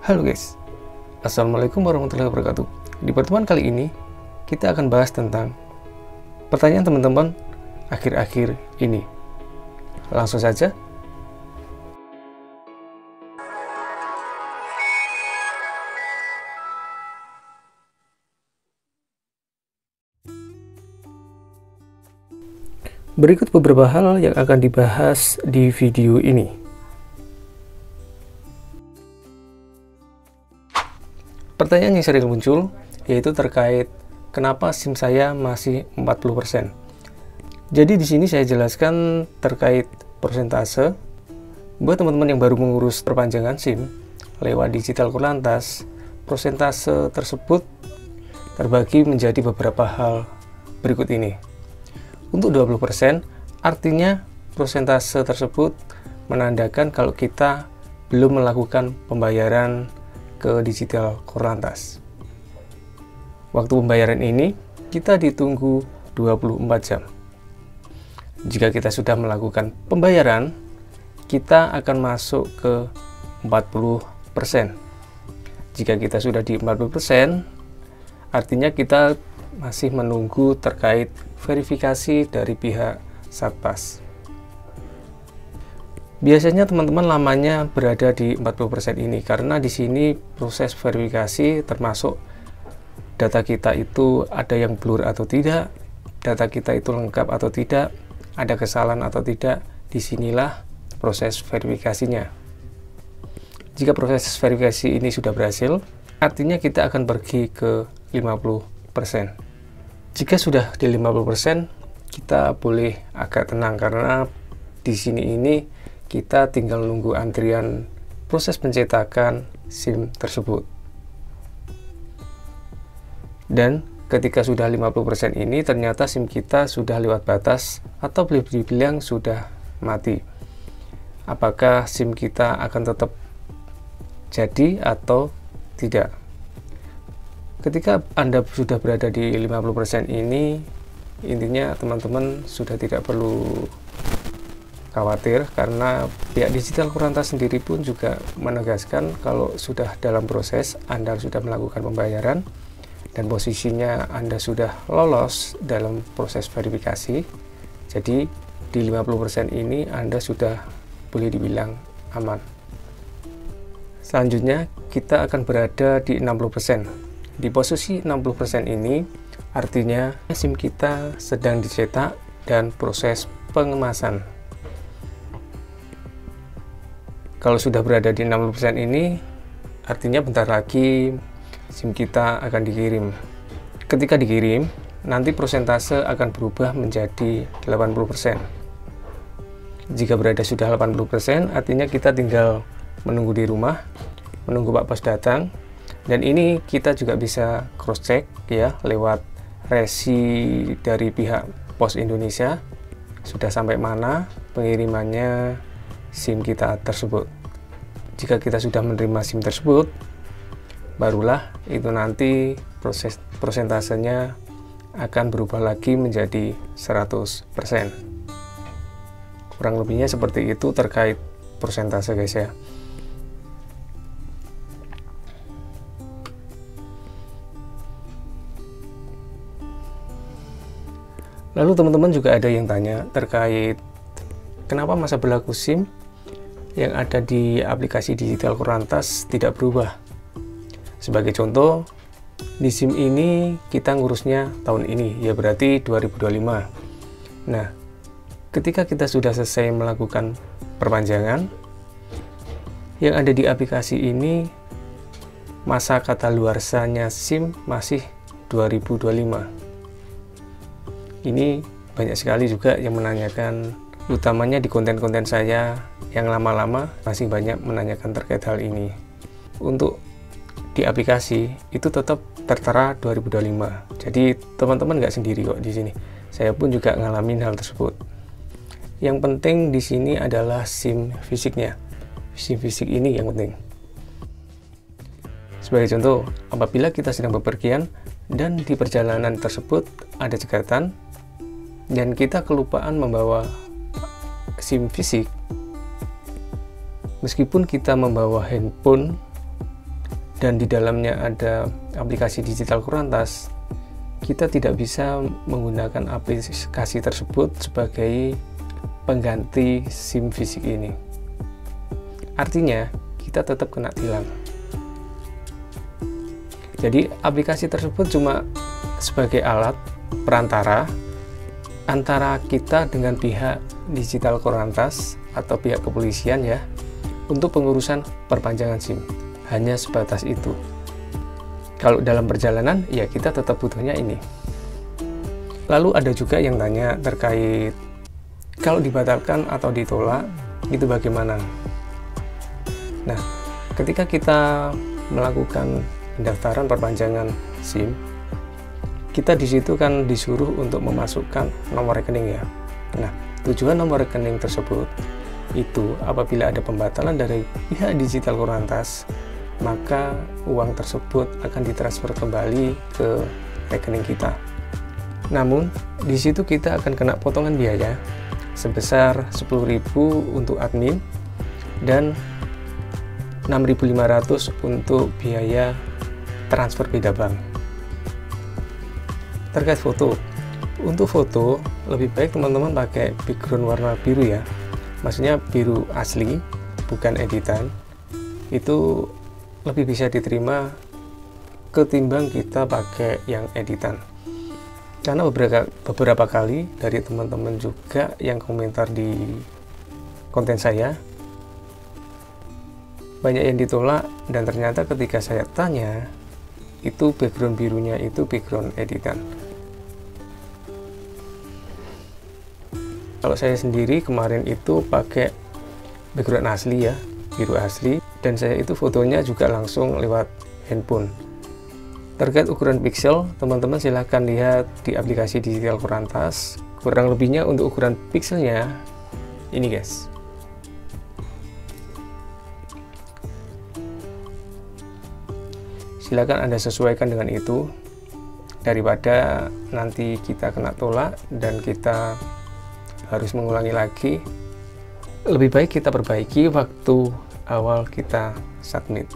Halo guys, Assalamualaikum warahmatullahi wabarakatuh. Di pertemuan kali ini, kita akan bahas tentang pertanyaan teman-teman akhir-akhir ini. Langsung saja. Berikut beberapa hal yang akan dibahas di video ini. Pertanyaan yang sering muncul yaitu terkait kenapa SIM saya masih 40%. Jadi di sini saya jelaskan terkait persentase. Buat teman-teman yang baru mengurus perpanjangan SIM lewat digital Korlantas, persentase tersebut terbagi menjadi beberapa hal berikut ini. Untuk 20%, artinya persentase tersebut menandakan kalau kita belum melakukan pembayaran ke digital Korlantas. Waktu pembayaran ini kita ditunggu 24 jam. Jika kita sudah melakukan pembayaran, kita akan masuk ke 40%. Jika kita sudah di 40%, artinya kita masih menunggu terkait verifikasi dari pihak Satpas. Biasanya teman-teman lamanya berada di 40% ini karena di sini proses verifikasi termasuk data kita itu ada yang blur atau tidak, data kita itu lengkap atau tidak, ada kesalahan atau tidak. Disinilah proses verifikasinya. Jika proses verifikasi ini sudah berhasil, artinya kita akan pergi ke 50%. Jika sudah di 50%, kita boleh agak tenang karena di sini ini kita tinggal nunggu antrian proses pencetakan SIM tersebut. Dan ketika sudah 50% ini ternyata SIM kita sudah lewat batas atau boleh dibilang sudah mati. Apakah SIM kita akan tetap jadi atau tidak? Ketika Anda sudah berada di 50% ini, intinya teman-teman sudah tidak perlu khawatir karena pihak digital Korlantas sendiri pun juga menegaskan kalau sudah dalam proses Anda sudah melakukan pembayaran dan posisinya Anda sudah lolos dalam proses verifikasi. Jadi di 50% ini Anda sudah boleh dibilang aman. Selanjutnya kita akan berada di 60%. Di posisi 60% ini artinya SIM kita sedang dicetak dan proses pengemasan. Kalau sudah berada di 60% ini artinya bentar lagi SIM kita akan dikirim. Ketika dikirim, nanti persentase akan berubah menjadi 80%. Jika berada sudah 80%, artinya kita tinggal menunggu di rumah, menunggu Pak Pos datang. Dan ini kita juga bisa cross check ya lewat resi dari pihak Pos Indonesia sudah sampai mana pengirimannya SIM kita tersebut. Jika kita sudah menerima SIM tersebut, barulah itu nanti proses persentasenya akan berubah lagi menjadi 100%. Kurang lebihnya seperti itu terkait persentase guys ya. Lalu teman-teman juga ada yang tanya terkait kenapa masa berlaku SIM yang ada di aplikasi digital Korlantas tidak berubah. Sebagai contoh, di SIM ini kita ngurusnya tahun ini, ya berarti 2025. Nah, ketika kita sudah selesai melakukan perpanjangan, yang ada di aplikasi ini masa kadaluarsanya SIM masih 2025. Ini banyak sekali juga yang menanyakan, utamanya di konten-konten saya yang lama-lama masih banyak menanyakan terkait hal ini. Untuk di aplikasi itu tetap tertera 2025. Jadi teman-teman nggak sendiri kok di sini. Saya pun juga ngalamin hal tersebut. Yang penting di sini adalah SIM fisiknya. SIM fisik ini yang penting. Sebagai contoh, apabila kita sedang bepergian dan di perjalanan tersebut ada cegatan dan kita kelupaan membawa SIM fisik, meskipun kita membawa handphone dan di dalamnya ada aplikasi digital Kurantas, kita tidak bisa menggunakan aplikasi tersebut sebagai pengganti SIM fisik ini. Artinya, kita tetap kena tilang. Jadi, aplikasi tersebut cuma sebagai alat perantara antara kita dengan pihak digital Kurantas atau pihak kepolisian ya, untuk pengurusan perpanjangan SIM. Hanya sebatas itu. Kalau dalam perjalanan, ya kita tetap butuhnya ini. Lalu ada juga yang tanya terkait kalau dibatalkan atau ditolak, itu bagaimana? Nah, ketika kita melakukan pendaftaran perpanjangan SIM, kita di situ kan disuruh untuk memasukkan nomor rekening ya. Nah, tujuan nomor rekening tersebut itu apabila ada pembatalan dari pihak digital Kurantas, maka uang tersebut akan ditransfer kembali ke rekening kita. Namun, di situ kita akan kena potongan biaya sebesar 10.000 untuk admin dan 6.500 untuk biaya transfer beda bank. Terkait foto, untuk foto lebih baik teman-teman pakai background warna biru ya, maksudnya biru asli, bukan editan. Itu lebih bisa diterima ketimbang kita pakai yang editan. Karena beberapa kali dari teman-teman juga yang komentar di konten saya, banyak yang ditolak, dan ternyata ketika saya tanya, itu background birunya itu background editan. Kalau saya sendiri kemarin itu pakai background asli ya, biru asli, dan saya itu fotonya juga langsung lewat handphone. Terkait ukuran pixel, teman-teman silahkan lihat di aplikasi digital Kurantas. Kurang lebihnya untuk ukuran pixelnya ini guys. Silakan Anda sesuaikan dengan itu, daripada nanti kita kena tolak dan kita harus mengulangi lagi. Lebih baik kita perbaiki waktu awal kita submit,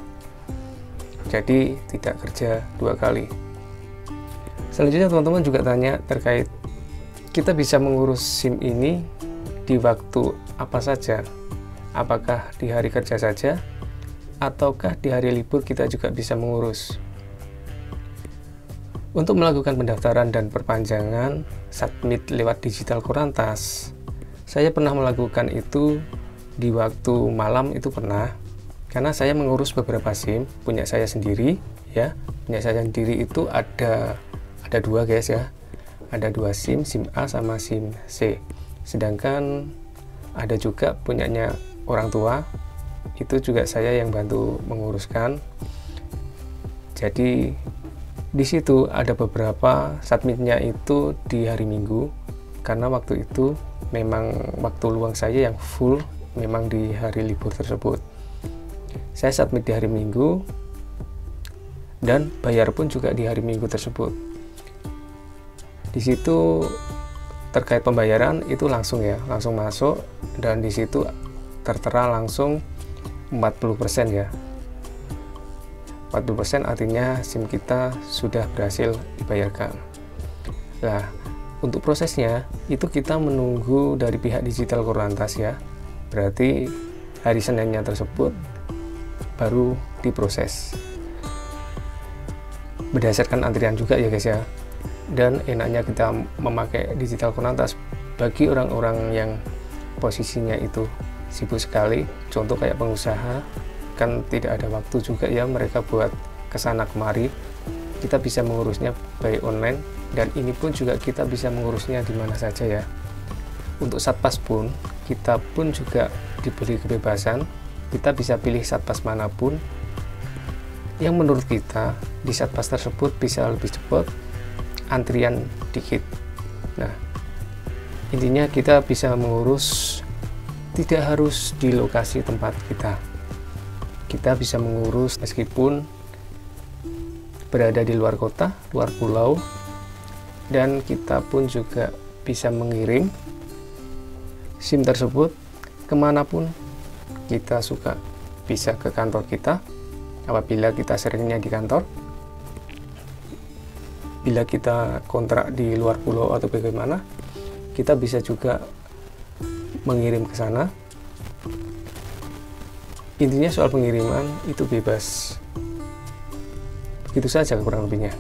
jadi tidak kerja dua kali. Selanjutnya teman-teman juga tanya terkait kita bisa mengurus SIM ini di waktu apa saja, apakah di hari kerja saja ataukah di hari libur kita juga bisa mengurus. Untuk melakukan pendaftaran dan perpanjangan submit lewat digital Kurantas, saya pernah melakukan itu di waktu malam, itu pernah, karena saya mengurus beberapa SIM punya saya sendiri ya. Punya saya sendiri itu ada dua guys ya, ada dua SIM, SIM A sama SIM C. Sedangkan ada juga punyanya orang tua, itu juga saya yang bantu menguruskan. Jadi di situ ada beberapa submitnya itu di hari Minggu, karena waktu itu memang waktu luang saya yang full memang di hari libur tersebut. Saya submit di hari Minggu dan bayar pun juga di hari Minggu tersebut. Di situ terkait pembayaran itu langsung ya, langsung masuk, dan di situ tertera langsung 40% ya. 40% artinya SIM kita sudah berhasil dibayarkan. Nah, untuk prosesnya itu kita menunggu dari pihak digital Kurantas ya. Berarti hari Seninnya tersebut baru diproses. Berdasarkan antrian juga ya guys ya. Dan enaknya kita memakai digital Kurantas bagi orang-orang yang posisinya itu sibuk sekali, contoh kayak pengusaha, kan tidak ada waktu juga ya mereka buat kesana kemari. Kita bisa mengurusnya by online, dan ini pun juga kita bisa mengurusnya di mana saja ya. Untuk Satpas pun kita pun juga diberi kebebasan, kita bisa pilih Satpas manapun yang menurut kita di Satpas tersebut bisa lebih cepat, antrian dikit. Nah, intinya kita bisa mengurus, tidak harus di lokasi tempat kita bisa mengurus meskipun berada di luar kota, luar pulau, dan kita pun juga bisa mengirim SIM tersebut kemanapun kita suka. Bisa ke kantor kita apabila kita seringnya di kantor, bila kita kontrak di luar pulau atau bagaimana, kita bisa juga mengirim ke sana. Intinya soal pengiriman itu bebas. Begitu saja kurang lebihnya.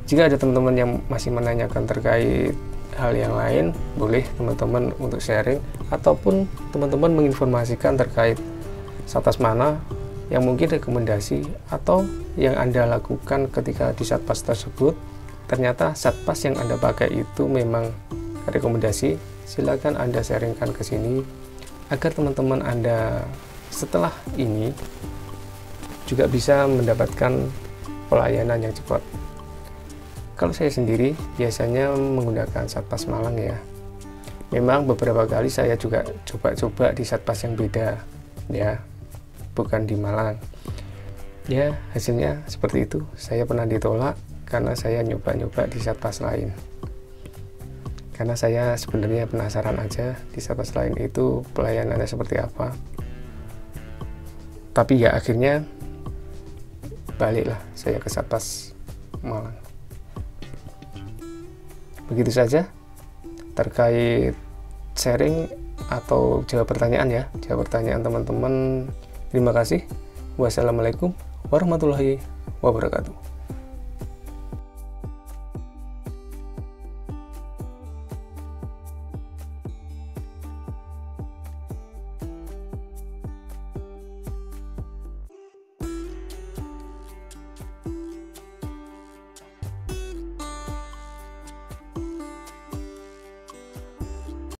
Jika ada teman-teman yang masih menanyakan terkait hal yang lain, boleh teman-teman untuk sharing, ataupun teman-teman menginformasikan terkait Satpas mana yang mungkin rekomendasi atau yang Anda lakukan ketika di Satpas tersebut. Ternyata Satpas yang Anda pakai itu memang rekomendasi. Silakan Anda sharingkan ke sini agar teman-teman Anda setelah ini juga bisa mendapatkan pelayanan yang cepat. Kalau saya sendiri biasanya menggunakan Satpas Malang ya. Memang beberapa kali saya juga coba-coba di Satpas yang beda ya, bukan di Malang. Ya, hasilnya seperti itu. Saya pernah ditolak karena saya nyoba-nyoba di Satpas lain. Karena saya sebenarnya penasaran aja di Satpas lain itu pelayanannya seperti apa. Tapi ya akhirnya baliklah saya ke Satpas Malang. Begitu saja terkait sharing atau jawab pertanyaan ya. Jawab pertanyaan teman-teman. Terima kasih. Wassalamualaikum warahmatullahi wabarakatuh.